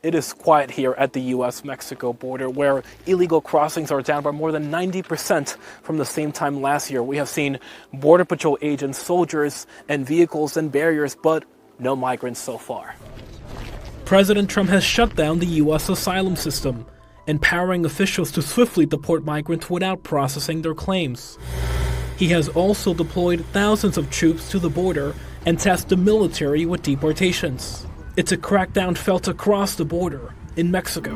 It is quiet here at the U.S.-Mexico border, where illegal crossings are down by more than 90% from the same time last year. We have seen Border Patrol agents, soldiers, and vehicles and barriers, but no migrants so far. President Trump has shut down the U.S. asylum system, empowering officials to swiftly deport migrants without processing their claims. He has also deployed thousands of troops to the border and tasked the military with deportations. It's a crackdown felt across the border in Mexico.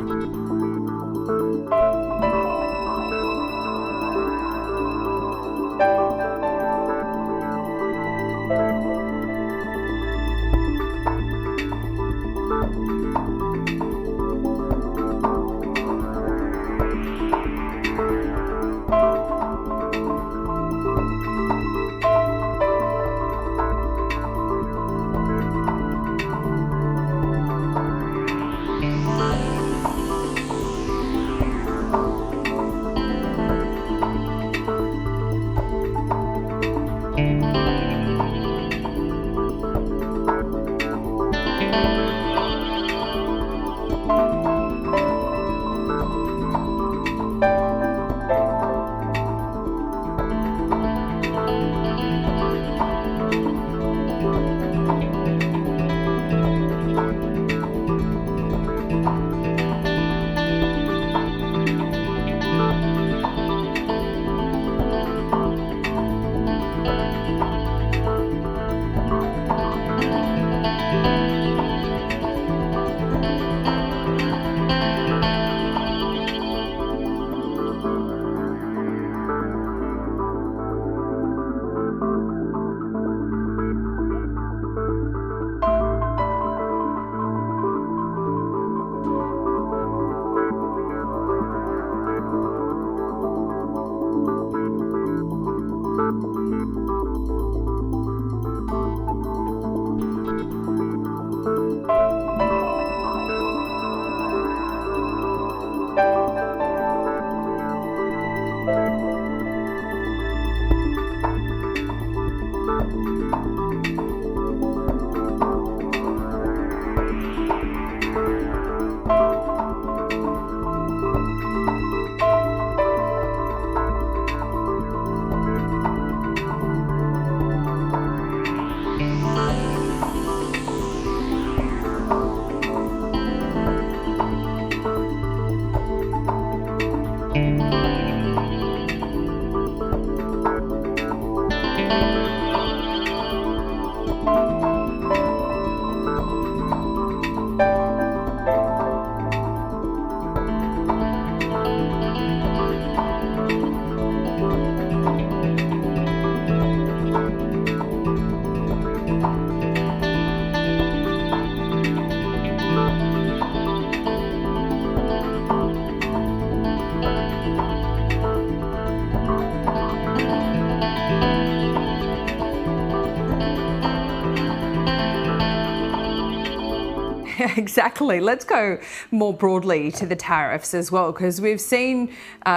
Exactly. Let's go more broadly to the tariffs as well, because we've seen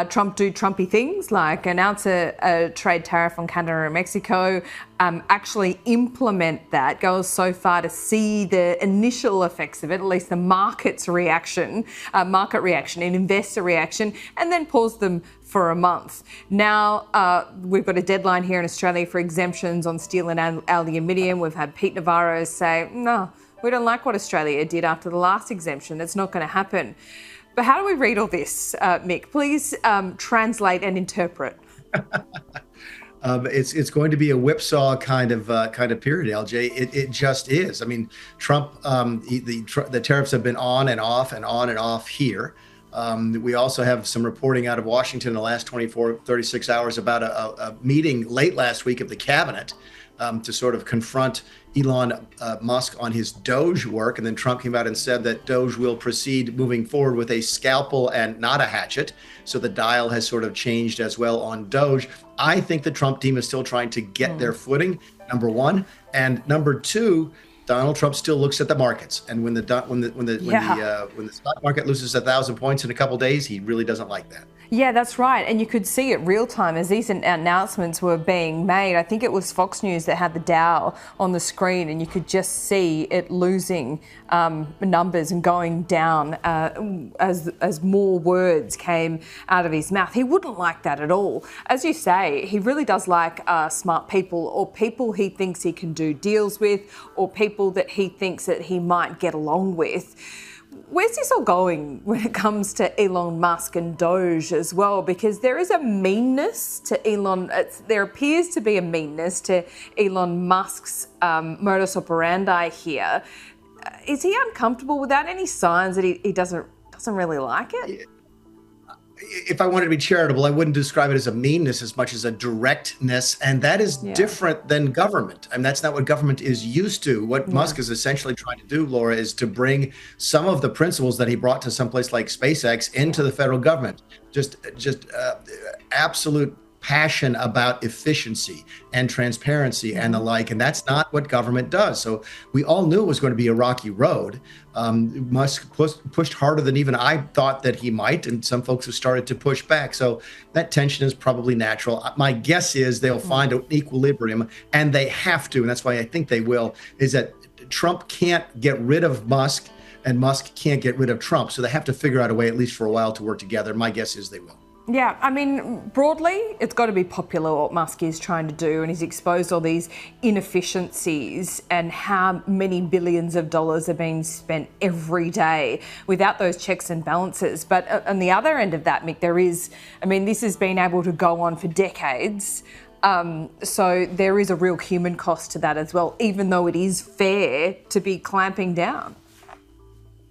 Trump do Trumpy things like announce a trade tariff on Canada and Mexico, actually implement that, go so far to see the initial effects of it, at least the market reaction and investor reaction, and then pause them for a month. Now, we've got a deadline here in Australia for exemptions on steel and aluminium. We've had Pete Navarro say, no, we don't like what Australia did after the last exemption. It's not going to happen. But how do we read all this, Mick? Please translate and interpret. It's going to be a whipsaw kind of period, LJ. It just is. I mean, Trump, the tariffs have been on and off and on and off here. We also have some reporting out of Washington in the last 36 hours about a meeting late last week of the cabinet to sort of confront Elon Musk on his Doge work. And then Trump came out and said that Doge will proceed moving forward with a scalpel and not a hatchet. So the dial has sort of changed as well on Doge. I think the Trump team is still trying to get their footing, number one. And number two, Donald Trump still looks at the markets, and when the stock market loses 1,000 points in a couple days, he really doesn't like that. Yeah, that's right. And you could see it real time as these announcements were being made. I think it was Fox News that had the Dow on the screen, and you could just see it losing numbers and going down as more words came out of his mouth. He wouldn't like that at all. As you say, he really does like smart people, or people he thinks he can do deals with, or people that he thinks that he might get along with. Where's this all going when it comes to Elon Musk and Doge as well? Because there is a meanness to Elon. There appears to be a meanness to Elon Musk's modus operandi here. Is he uncomfortable with that? Any signs that he doesn't really like it? If I wanted to be charitable, I wouldn't describe it as a meanness as much as a directness, and that is different than government. I mean, that's not what government is used to. What Musk is essentially trying to do, Laura, is to bring some of the principles that he brought to someplace like SpaceX into the federal government. Just absolute passion about efficiency and transparency and the like, and that's not what government does. So we all knew it was going to be a rocky road. Musk pushed harder than even I thought that he might, and some folks have started to push back. So that tension is probably natural. My guess is they'll find an equilibrium, and they have to, and that's why I think they will, is that Trump can't get rid of Musk, and Musk can't get rid of Trump. So they have to figure out a way, at least for a while, to work together. My guess is they will. Yeah, I mean, broadly, it's got to be popular what Musk is trying to do, and he's exposed all these inefficiencies and how many billions of dollars are being spent every day without those checks and balances. But on the other end of that, Mick, this has been able to go on for decades. So there is a real human cost to that as well, even though it is fair to be clamping down.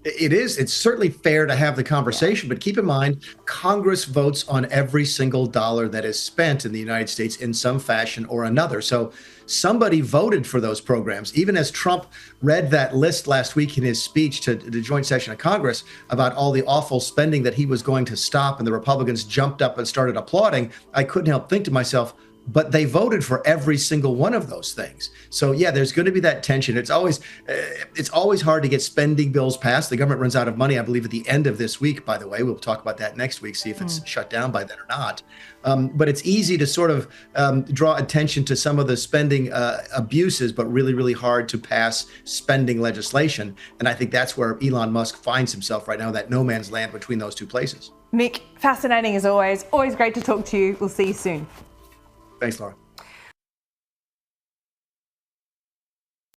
It is. It's certainly fair to have the conversation, but keep in mind, Congress votes on every single dollar that is spent in the United States in some fashion or another. So somebody voted for those programs. Even as Trump read that list last week in his speech to the joint session of Congress about all the awful spending that he was going to stop, and the Republicans jumped up and started applauding, I couldn't help think to myself, but they voted for every single one of those things. So yeah, there's going to be that tension. It's always hard to get spending bills passed. The government runs out of money, I believe, at the end of this week, by the way. We'll talk about that next week, see if it's shut down by then or not. But it's easy to sort of draw attention to some of the spending abuses, but really, really hard to pass spending legislation. And I think that's where Elon Musk finds himself right now, that no man's land between those two places. Mick, fascinating as always. Always great to talk to you. We'll see you soon. Thanks, Laura.